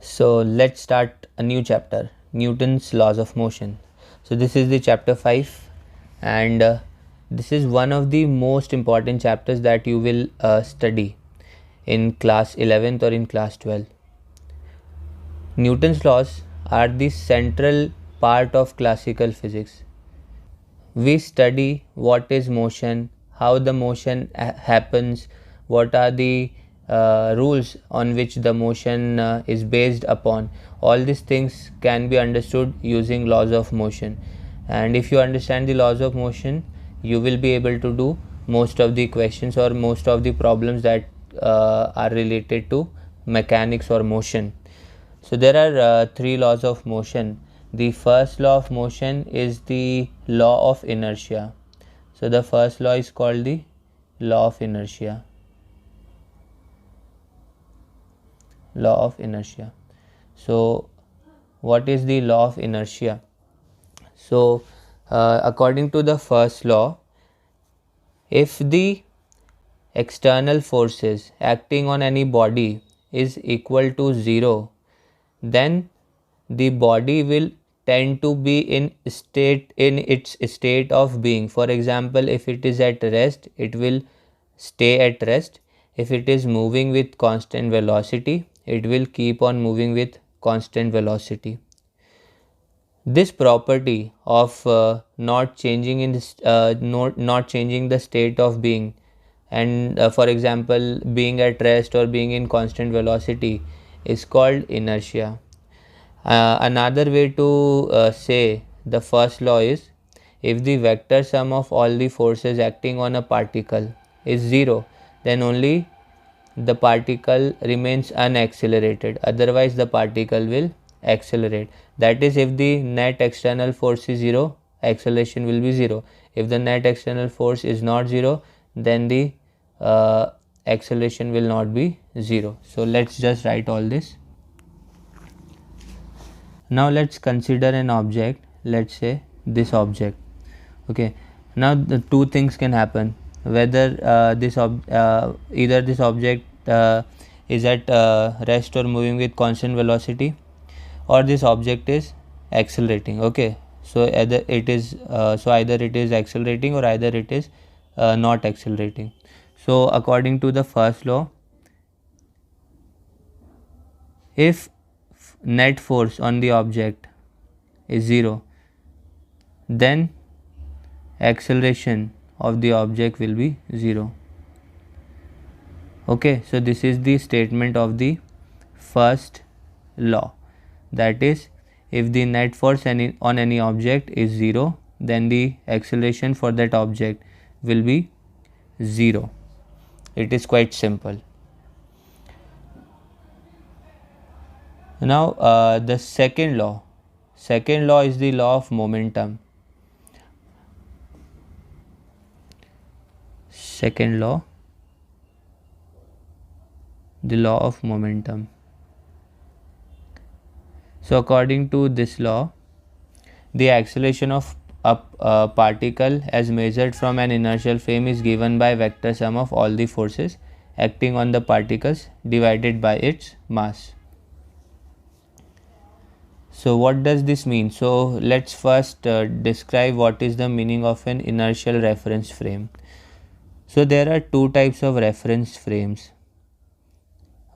So let's start a new chapter, Newton's laws of motion. So this is the chapter 5, and this is one of the most important chapters that you will study in class 11th or in class 12. Newton's laws are the central part of classical physics. We study what is motion, how the motion happens, what are the rules on which the motion is based upon. All these things can be understood using laws of motion, and if you understand the laws of motion, you will be able to do most of the questions or most of the problems that are related to mechanics or motion. So there are three laws of motion. The first law of motion is the law of inertia. So the first law is called the law of inertia. Law of inertia. So what is the law of inertia? So according to the first law, if the external forces acting on any body is equal to 0, then the body will tend to be in its state of being. For example, if it is at rest, it will stay at rest. If it is moving with constant velocity, it will keep on moving with constant velocity. This property of not changing not changing the state of being, and for example being at rest or being in constant velocity, is called inertia. Another way to say the first law is, if the vector sum of all the forces acting on a particle is 0, then only the particle remains unaccelerated, otherwise the particle will accelerate. That is, if the net external force is 0, acceleration will be 0. If the net external force is not 0, then the acceleration will not be 0. So let's just write all this. Now let's consider an object, let's say this object. Okay, now the two things can happen, whether either this object is at rest or moving with constant velocity, or this object is accelerating. Okay, so either it is accelerating or either it is not accelerating. So according to the first law, if net force on the object is 0, then acceleration of the object will be 0. Okay, so this is the statement of the first law, that is, if the net force on any object is 0, then the acceleration for that object will be 0. It is quite simple. Now the second law is the law of momentum. Second law, the law of momentum. So according to this law, the acceleration of a particle as measured from an inertial frame is given by vector sum of all the forces acting on the particles divided by its mass. So what does this mean? So let's first describe what is the meaning of an inertial reference frame. So there are two types of reference frames.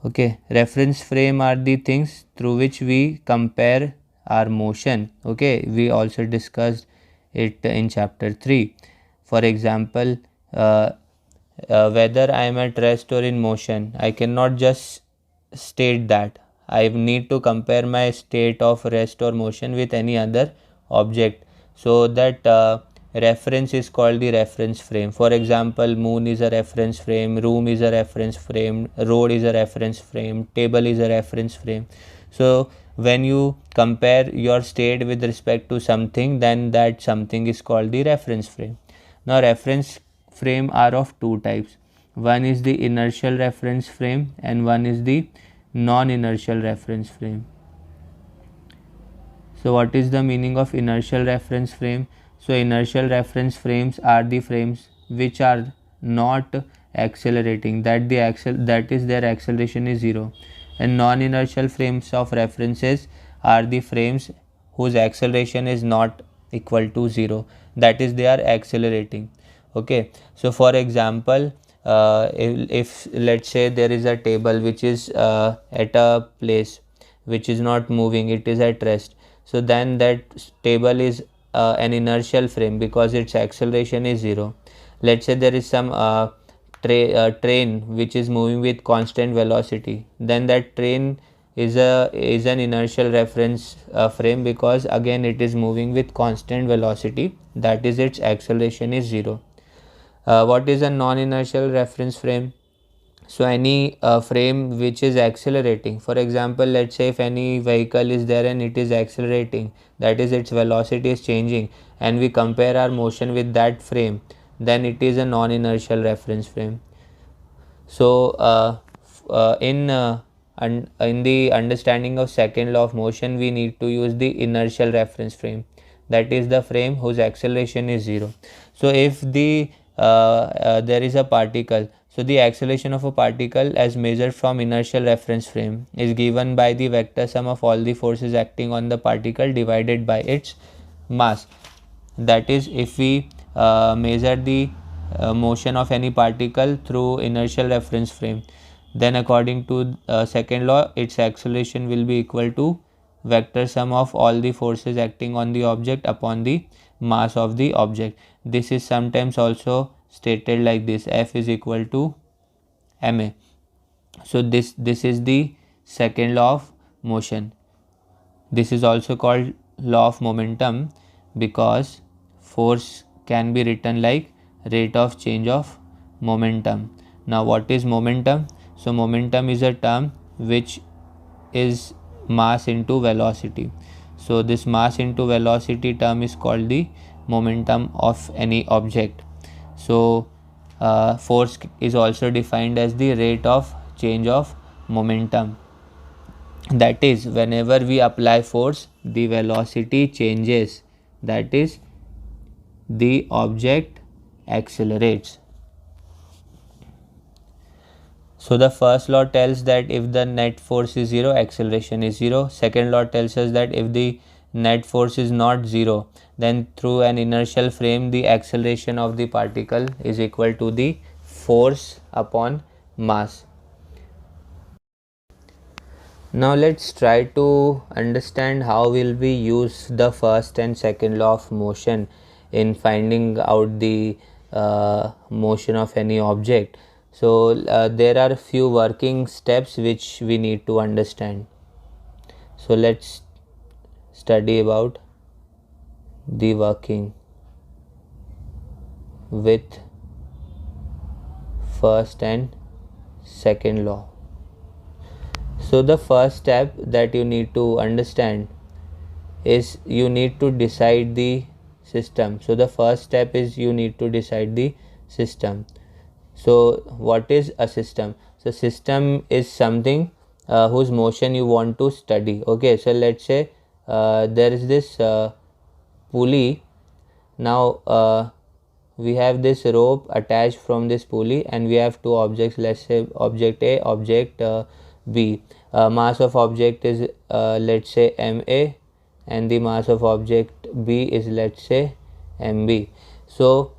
Okay, reference frame are the things through which we compare our motion. Okay, we also discussed it in chapter 3. For example, whether I am at rest or in motion, I cannot just state that. I need to compare my state of rest or motion with any other object. So that reference is called the reference frame. For example, moon is a reference frame, room is a reference frame, road is a reference frame, table is a reference frame. So when you compare your state with respect to something, then that something is called the reference frame. Now reference frame are of two types. One is the inertial reference frame and one is the non-inertial reference frame. So what is the meaning of inertial reference frame? So inertial reference frames are the frames which are not accelerating, that is their acceleration is 0. And non-inertial frames of references are the frames whose acceleration is not equal to 0, that is they are accelerating. Okay, so for example, if let's say there is a table which is at a place which is not moving, it is at rest, so then that table is an inertial frame because its acceleration is 0. Let's say there is some train which is moving with constant velocity, then that train is an inertial reference frame because again it is moving with constant velocity, that is its acceleration is 0. What is a non-inertial reference frame? So any frame which is accelerating, for example, let's say if any vehicle is there and it is accelerating, that is its velocity is changing, and we compare our motion with that frame, then it is a non-inertial reference frame. So in the understanding of second law of motion, we need to use the inertial reference frame, that is the frame whose acceleration is 0. So if there is a particle, so the acceleration of a particle as measured from inertial reference frame is given by the vector sum of all the forces acting on the particle divided by its mass. That is, if we measure the motion of any particle through inertial reference frame, then according to second law, its acceleration will be equal to vector sum of all the forces acting on the object upon the mass of the object. This is sometimes also stated like this: F is equal to ma. So this is the second law of motion. This is also called law of momentum because force can be written like rate of change of momentum. Now what is momentum? So momentum is a term which is mass into velocity. So this mass into velocity term is called the momentum of any object. So force is also defined as the rate of change of momentum. That is, whenever we apply force, the velocity changes, that is, the object accelerates. So the first law tells that if the net force is 0, acceleration is 0. Second law tells us that if the net force is not 0, then through an inertial frame the acceleration of the particle is equal to the force upon mass. Now let's try to understand how will we use the first and second law of motion in finding out the motion of any object. So there are a few working steps which we need to understand. So let's study about the working with first and second law. So the first step that you need to understand is you need to decide the system. So the first step is you need to decide the system. So what is a system? So system is something whose motion you want to study. Okay, so let's say there is this pulley. Now we have this rope attached from this pulley and we have two objects, let's say object A, object B. Mass of object is let's say ma, and the mass of object B is let's say mb. So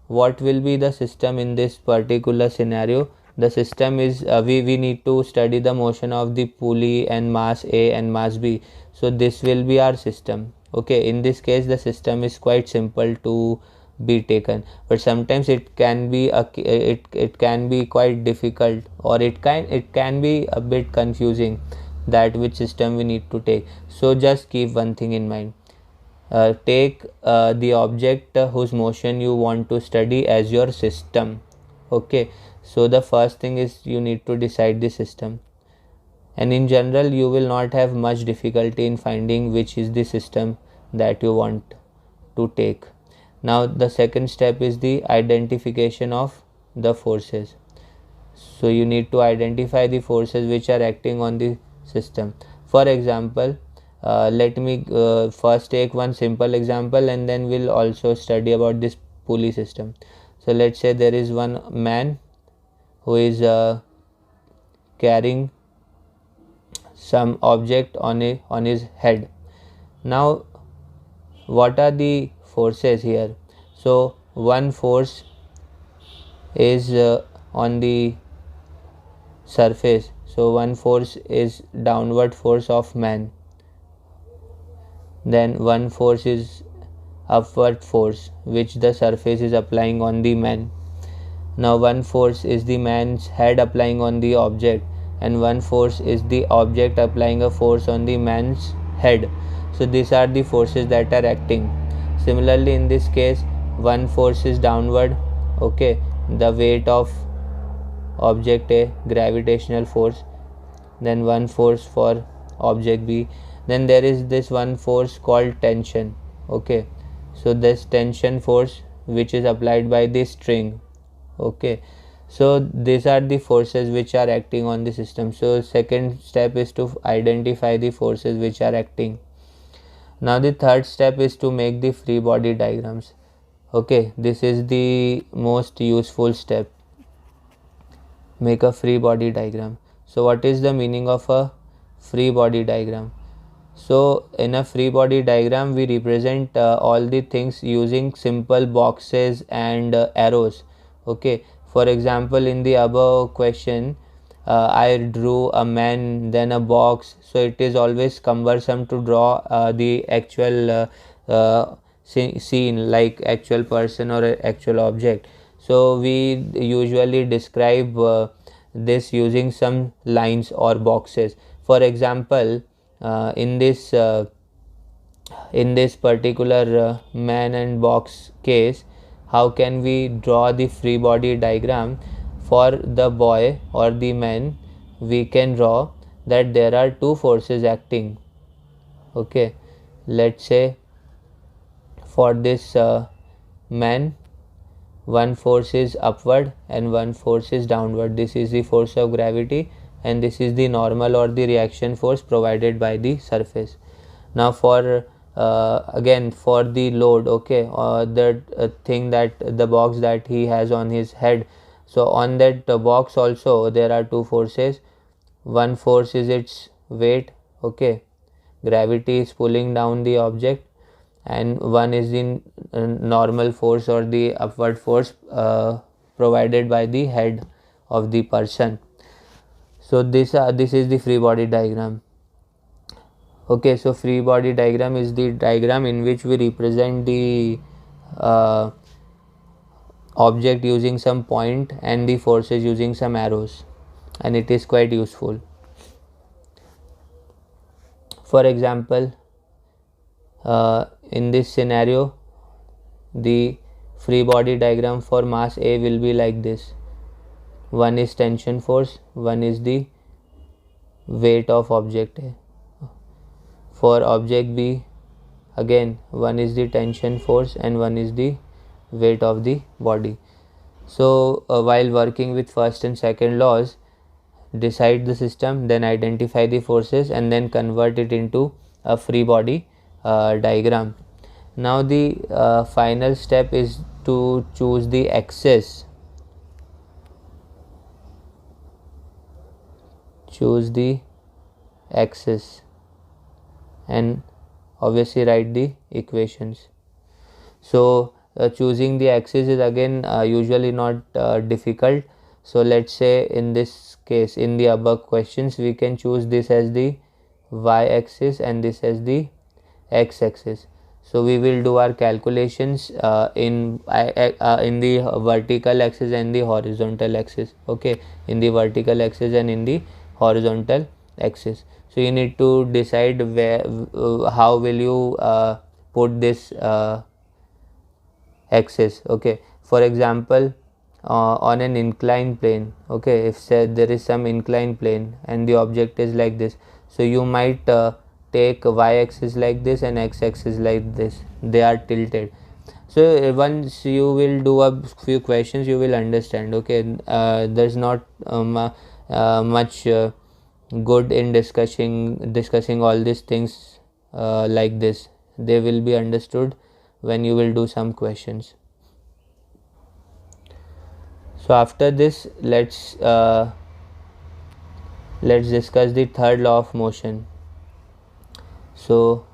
what will be the system in this particular scenario? The system is we need to study the motion of the pulley and mass A and mass B. So this will be our system. Okay, in this case the system is quite simple to be taken, but sometimes it can be it can be quite difficult, or it can be a bit confusing that which system we need to take. So just keep one thing in mind. Take the object whose motion you want to study as your system. Okay, so the first thing is you need to decide the system, and in general you will not have much difficulty in finding which is the system that you want to take. Now the second step is the identification of the forces. So you need to identify the forces which are acting on the system. For example, let me first take one simple example and then we'll also study about this pulley system. So let's say there is one man who is carrying some object on his head. Now what are the forces here? So one force is on the surface, so one force is downward force of man, then one force is upward force which the surface is applying on the man. Now one force is the man's head applying on the object, and one force is the object applying a force on the man's head. So these are the forces that are acting. Similarly in this case, one force is downward, okay, the weight of object A, gravitational force, then one force for object B, then there is this one force called tension, okay. So this tension force which is applied by the string, okay. So these are the forces which are acting on the system. So second step is to identify the forces which are acting. Now the third step is to make the free body diagrams, okay. This is the most useful step. Make a free body diagram. So what is the meaning of a free body diagram? So in a free body diagram we represent all the things using simple boxes and arrows, okay. For example, in the above question, I drew a man, then a box, so it is always cumbersome to draw the actual scene, like actual person or actual object. So we usually describe this using some lines or boxes. For example, in this particular man and box case, how can we draw the free body diagram? For the boy or the man, we can draw that there are two forces acting, okay. Let's say for this man, one force is upward and one force is downward. This is the force of gravity and this is the normal or the reaction force provided by the surface. Now for again for the load, okay, that thing, that the box that he has on his head, so on that box also there are two forces. One force is its weight, okay, gravity is pulling down the object, and one is the normal force or the upward force provided by the head of the person. So this is the free body diagram, okay. So free body diagram is the diagram in which we represent the object using some point and the forces using some arrows, and it is quite useful. For example, in this scenario, the free body diagram for mass A will be like this. One is tension force, one is the weight of object A. For object B, again one is the tension force and one is the weight of the body. So while working with first and second laws, decide the system, then identify the forces and then convert it into a free body diagram. Now the final step is to choose the axis. Choose the axis and obviously write the equations. So choosing the axis is again usually not difficult. So let's say in this case, in the above questions, we can choose this as the y axis and this as the x axis. So we will do our calculations in the vertical axis and the horizontal axis, okay, in the vertical axis and in the horizontal axis. So you need to decide where how will you put this axis, okay. For example, on an inclined plane, okay, if say there is some inclined plane and the object is like this, so you might take y axis like this and x axis like this, they are tilted. So once you will do a few questions, you will understand, okay. There's not much good in discussing all these things like this. They will be understood when you will do some questions. So after this, let's let's discuss the third law of motion. So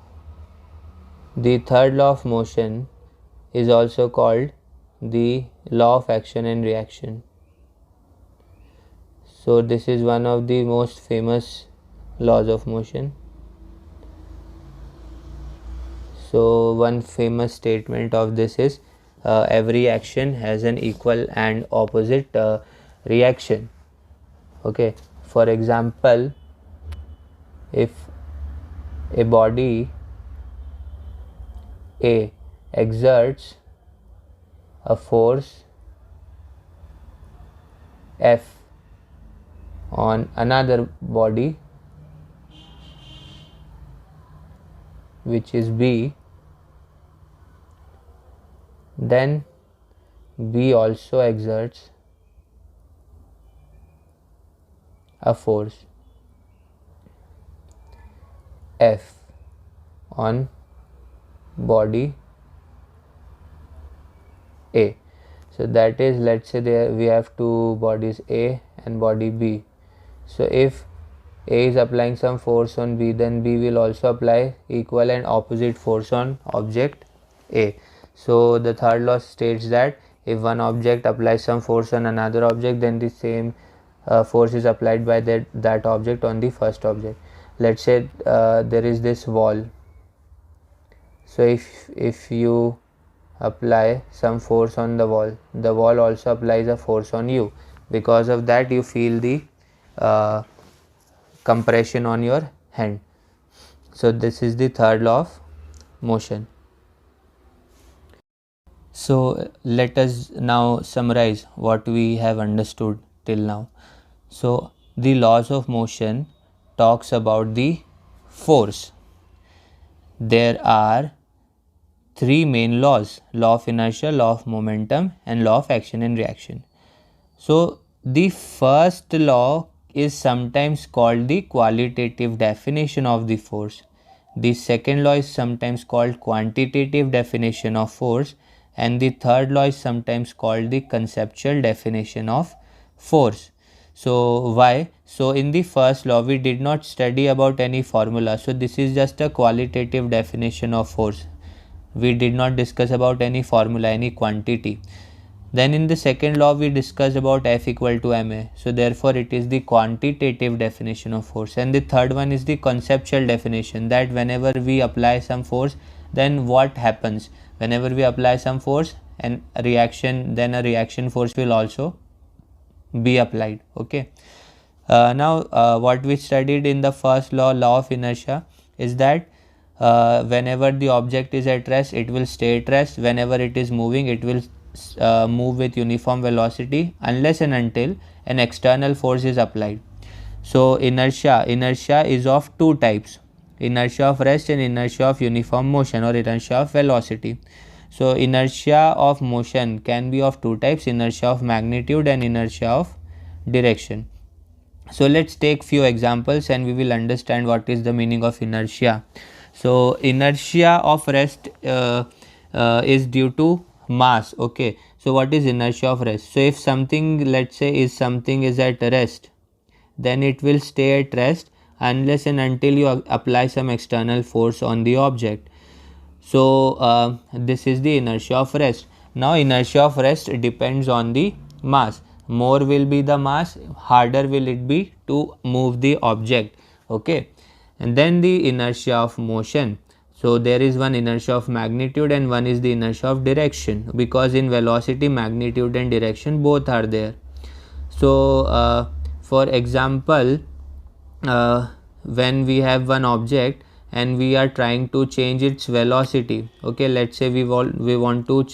the third law of motion is also called the law of action and reaction. So this is one of the most famous laws of motion. So one famous statement of this is every action has an equal and opposite reaction. Okay, for example, if a body A exerts a force F on another body which is B, then B also exerts a force F on body A. So that is, let's say there we have two bodies A and body B. So if A is applying some force on B, then B will also apply equal and opposite force on object A. So the third law states that if one object applies some force on another object, then the same force is applied by that object on the first object. Let's say there is this wall. So if you apply some force on the wall also applies a force on you. Because of that, you feel the compression on your hand. So this is the third law of motion. So let us now summarize what we have understood till now. So the laws of motion talks about the force. There are three main laws: law of inertia, law of momentum, and law of action and reaction. So the first law is sometimes called the qualitative definition of the force. The second law is sometimes called quantitative definition of force, and the third law is sometimes called the conceptual definition of force. So why? So in the first law we did not study about any formula. So this is just a qualitative definition of force. We did not discuss about any formula, any quantity. Then in the second law we discussed about F equal to ma. So therefore it is the quantitative definition of force. And the third one is the conceptual definition, that whenever we apply some force, then what happens? Whenever we apply some force and a reaction, then a reaction force will also be applied. Okay. Now what we studied in the first law, law of inertia, is that whenever the object is at rest, it will stay at rest. Whenever it is moving, it will move with uniform velocity unless and until an external force is applied. So inertia is of two types: inertia of rest and inertia of uniform motion, or inertia of velocity. So inertia of motion can be of two types: inertia of magnitude and inertia of direction. So let's take few examples and we will understand what is the meaning of inertia. So inertia of rest is due to mass. Okay, so what is inertia of rest? So if something, let's say something is at rest, then it will stay at rest unless and until you apply some external force on the object. So this is the inertia of rest. Now inertia of rest depends on the mass. More will be the mass, harder will it be to move the object. Okay, and then the inertia of motion. So there is one inertia of magnitude and one is the inertia of direction, because in velocity magnitude and direction both are there. So for example, when we have one object and we are trying to change its velocity, okay, let's say we want to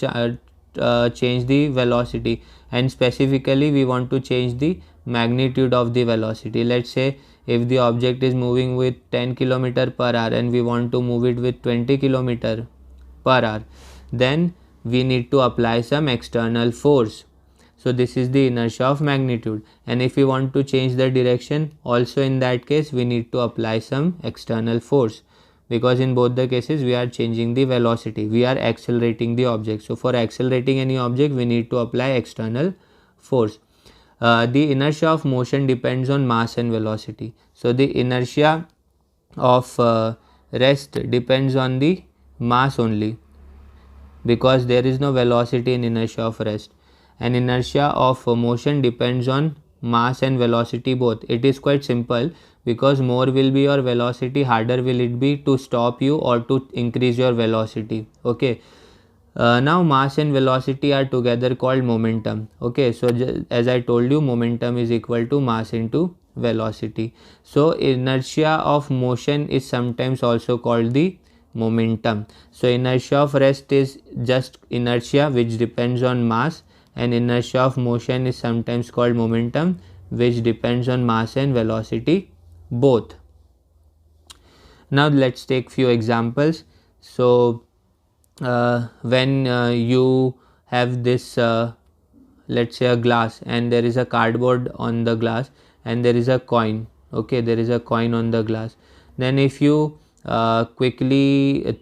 change the velocity, and specifically we want to change the magnitude of the velocity. Let's say if the object is moving with 10 km per hour and we want to move it with 20 km per hour, then we need to apply some external force. So this is the inertia of magnitude. And if we want to change the direction, also in that case we need to apply some external force, because in both the cases we are changing the velocity, we are accelerating the object. So for accelerating any object we need to apply external force. the inertia of motion depends on mass and velocity. So the inertia of rest depends on the mass only, because there is no velocity in inertia of rest, and inertia of motion depends on mass and velocity both. It is quite simple, because more will be your velocity, harder will it be to stop you or to increase your velocity. Okay. Now mass and velocity are together called momentum. Okay, so as I told you, momentum is equal to mass into velocity. So inertia of motion is sometimes also called the momentum. So inertia of rest is just inertia which depends on mass, and inertia of motion is sometimes called momentum which depends on mass and velocity both. Now let's take few examples. So when you have this let's say a glass, and there is a cardboard on the glass, and there is a coin. Okay, there is a coin on the glass. Then if you quickly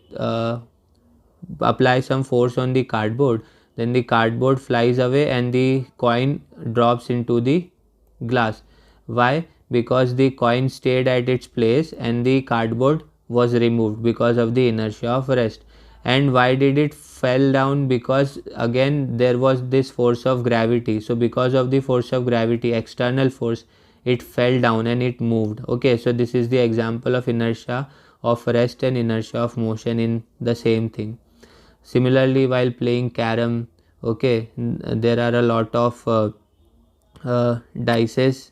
apply some force on the cardboard, then the cardboard flies away and the coin drops into the glass. Why? Because the coin stayed at its place and the cardboard was removed because of the inertia of rest. And why did it fell down? Because again there was this force of gravity. So because of the force of gravity, external force, it fell down and it moved. Okay, so this is the example of inertia of rest and inertia of motion in the same thing. Similarly, while playing carom, okay, there are a lot of dices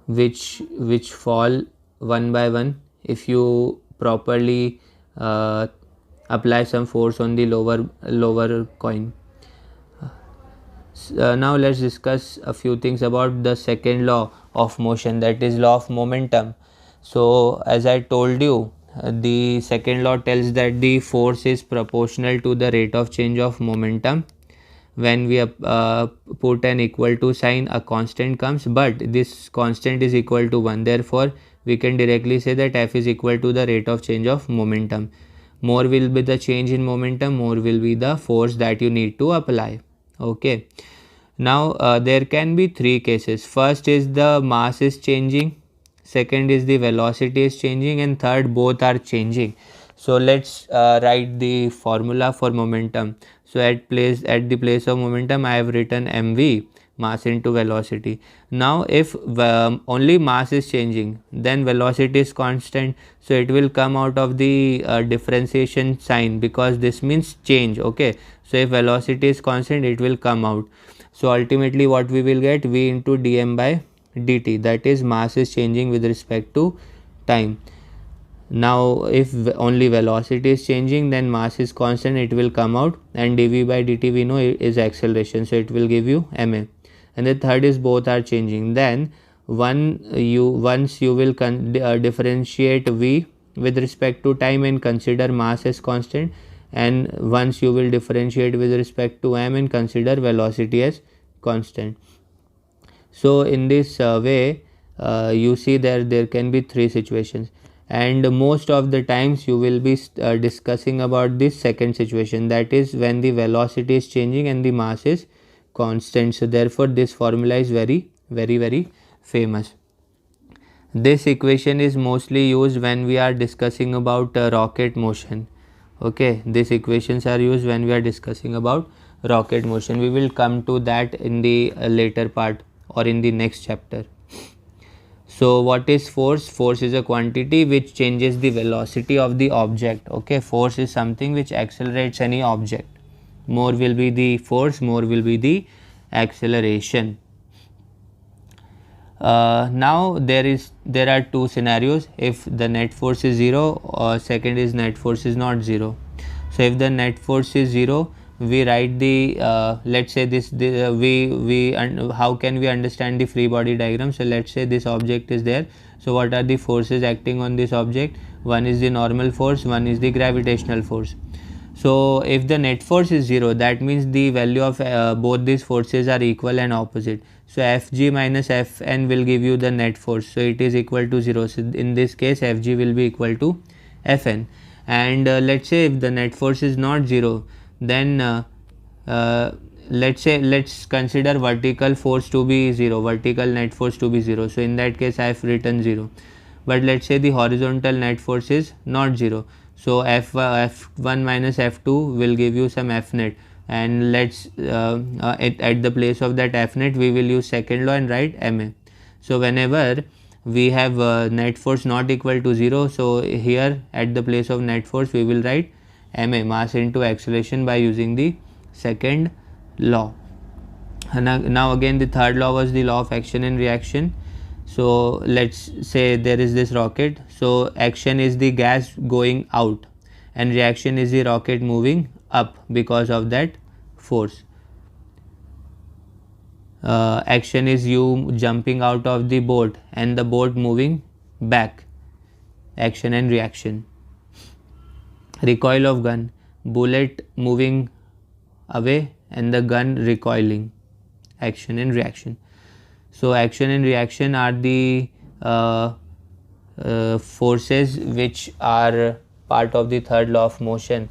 which fall one by one if you properly apply some force on the lower coin. Now let's discuss a few things about the second law of motion, that is law of momentum. So as I told you, the second law tells that the force is proportional to the rate of change of momentum. When we put an equal to sign, a constant comes, but this constant is equal to 1. Therefore we can directly say that F is equal to the rate of change of momentum. More will be the change in momentum, more will be the force that you need to apply. Okay. Now there can be three cases. First is the mass is changing, second is the velocity is changing, and third both are changing. So let's write the formula for momentum. So at the place of momentum I have written mv, mass into velocity. Now if only mass is changing, then velocity is constant, so it will come out of the differentiation sign, because this means change. Okay, so if velocity is constant, it will come out. So ultimately what we will get, v into dm by dt, that is mass is changing with respect to time. Now if only velocity is changing, then mass is constant, it will come out, and dv by dt we know is acceleration, so it will give you ma. And the third is both are changing. Then once you will differentiate v with respect to time and consider mass as constant, and once you will differentiate with respect to m and consider velocity as constant. So in this way you see that there can be three situations, and most of the times you will be discussing about this second situation, that is when the velocity is changing and the mass is constant. So therefore this formula is very famous. This equation is mostly used when we are discussing about rocket motion. Okay, these equations are used when we are discussing about rocket motion. We will come to that in the later part or in the next chapter. So what is force? Force is a quantity which changes the velocity of the object. Okay, force is something which accelerates any object. More will be the force, more will be the acceleration. Now there are two scenarios. If the net force is 0, second is net force is not 0. So if the net force is 0, we write the let's say how can we understand the free body diagram? So let's say this object is there. So what are the forces acting on this object? One is the normal force, one is the gravitational force. So if the net force is 0, that means the value of both these forces are equal and opposite. So Fg minus Fn will give you the net force, so it is equal to 0. So in this case Fg will be equal to Fn. And let's say if the net force is not 0, then let's consider vertical force to be 0, vertical net force to be 0. So in that case I have written 0. But let's say the horizontal net force is not 0. So F1 minus F2 will give you some F net, and let's at the place of that F net we will use second law and write Ma. So whenever we have net force not equal to 0, so here at the place of net force we will write Ma, mass into acceleration, by using the second law. And now again the third law was the law of action and reaction. So let's say there is this rocket. So action is the gas going out and reaction is the rocket moving up because of that force. Action is you jumping out of the boat and the boat moving back. Action and reaction. Recoil of gun, bullet moving away and the gun recoiling. Action and reaction. So action and reaction are the forces which are part of the third law of motion.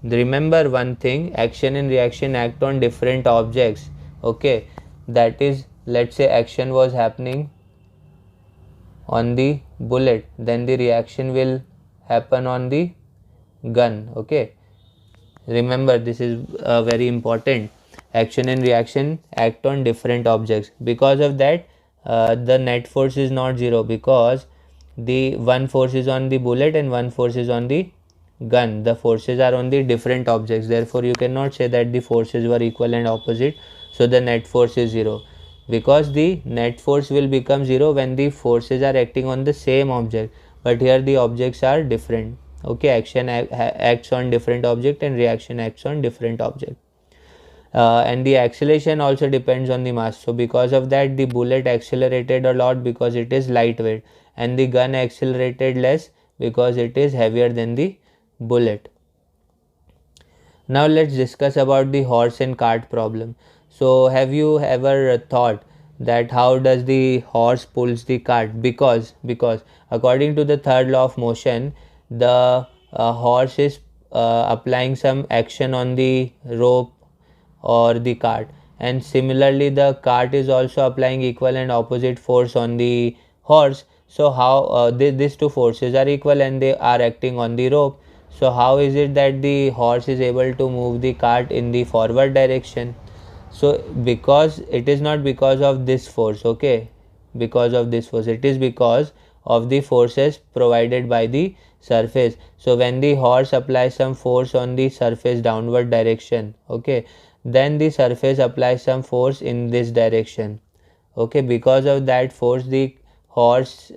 Remember one thing, action and reaction act on different objects. Okay, that is, let's say action was happening on the bullet, then the reaction will happen on the gun. Okay, remember this is very important. Action and reaction act on different objects. Because of that the net force is not 0, because the one force is on the bullet and one force is on the gun. The forces are on the different objects, therefore you cannot say that the forces were equal and opposite, so the net force is 0, because the net force will become 0 when the forces are acting on the same object, but here the objects are different. Okay, action acts on different object and reaction acts on different object. And the acceleration also depends on the mass. So because of that the bullet accelerated a lot because it is lightweight, and the gun accelerated less because it is heavier than the bullet. Now let's discuss about the horse and cart problem. So have you ever thought that how does the horse pulls the cart? Because according to the third law of motion, the horse is applying some action on the rope or the cart, and similarly the cart is also applying equal and opposite force on the horse. So how these two forces are equal and they are acting on the rope. So how is it that the horse is able to move the cart in the forward direction? So because it is not because of this force, okay, because of this force, it is because of the forces provided by the surface. So when the horse applies some force on the surface downward direction, okay, then the surface applies some force in this direction. Okay, because of that force the horse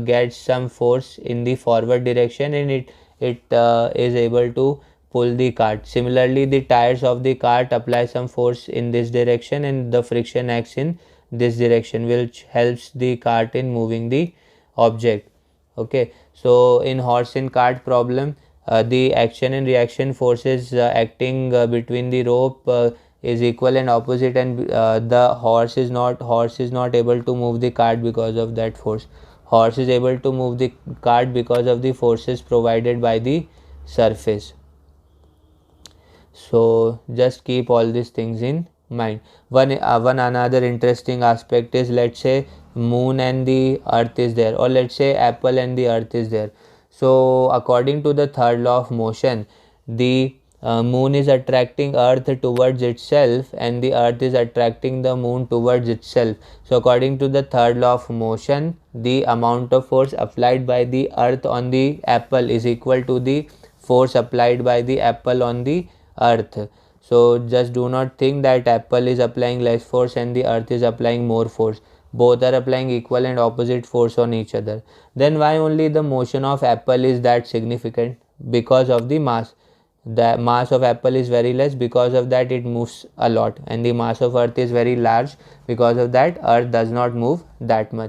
gets some force in the forward direction, and it is able to pull the cart. Similarly the tires of the cart apply some force in this direction, and the friction acts in this direction, which helps the cart in moving the object. Okay, so in horse and cart problem, the action and reaction forces acting between the rope is equal and opposite, and the horse is not able to move the cart because of that force. Horse is able to move the cart because of the forces provided by the surface. So just keep all these things in mind. One another interesting aspect is, let's say moon and the earth is there, or let's say apple and the earth is there. So according to the third law of motion, the moon is attracting earth towards itself and the earth is attracting the moon towards itself. So according to the third law of motion, the amount of force applied by the earth on the apple is equal to the force applied by the apple on the earth. So just do not think that apple is applying less force and the earth is applying more force. Both are applying equal and opposite force on each other. Then why only the motion of apple is that significant? Because of the mass. The mass of apple is very less, because of that it moves a lot, and the mass of earth is very large, because of that earth does not move that much.